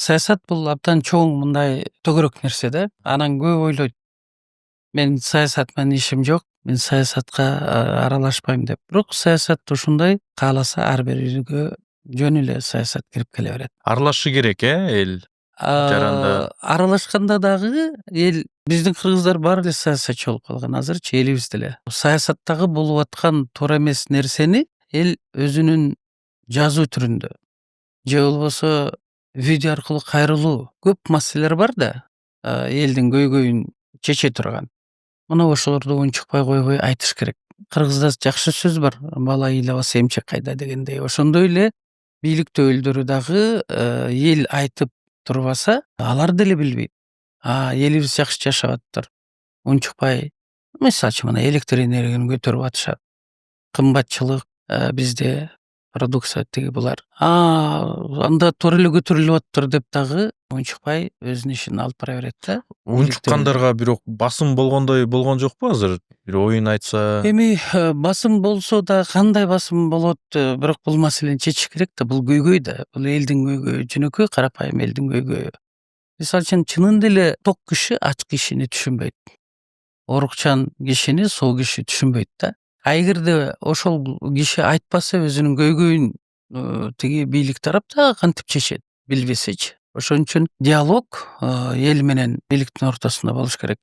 саясат бул абдан чоң мындай төгөрөк нерсе да. Анан көп ойлойт. Мен саясат менен ишим жок. Мен саясатка аралашпайм деп. Бирок саясат ушундай кааласа ар бирүүгө жөн эле саясат кирип келе берет. Аралашы керек, эл жаранда. Аралашканда дагы эл биздин кыргыздар баары эле саясатчы болуп калган азырчы элибиз деле. Саясаттагы болуп аткан туура эмес нерсени эл өзүнүн жазуу түрүндө же болбосо видео аркылуу кайрылуу көп маселелер бар да, элдин көйгөйүн чече турган. Мына ошолорду унчукпай койбой айтыш керек. Кыргызда жакшы сөз бар. Бала ыйлабаса эмчек кайда дегендей. Ошондой эле бийликтүү өкүлдөрү дагы эл айтып турбаса, алар деле билбейт. Элибиз жакшы жашап атыптыр. Унчукпай, мисалы үчүн мына электр энергияны көтөрүп атышат. Кымбатчылык бизде продукция тиги булар. Анда туура эле көтөрүлүп атыптыр деп дагы унчукпай өзүнүн ишин алып бара берет да. Унчуккандарга бирок басым болгондой болгон жокпу азыр? Бир оюн айтса. Эми басым болсо да кандай басым болот, бирок бул маселени чечиш керек да. Бул көйгөй да. Бул элдин көйгөйү, жөнөкөй карапайым элдин көйгөйү. Мисалы үчүн чынында эле ток киши ач кишини түшүнбөйт. Орукчан кишини соо киши түшүнбөйт да. Эгерде ошол киши айтпаса өзүнүн көйгөйүн тиги бийлик тарапта кантип чечет билбесечи. Ошон үчүн диалог эл менен бийликтин ортосунда болуш керек.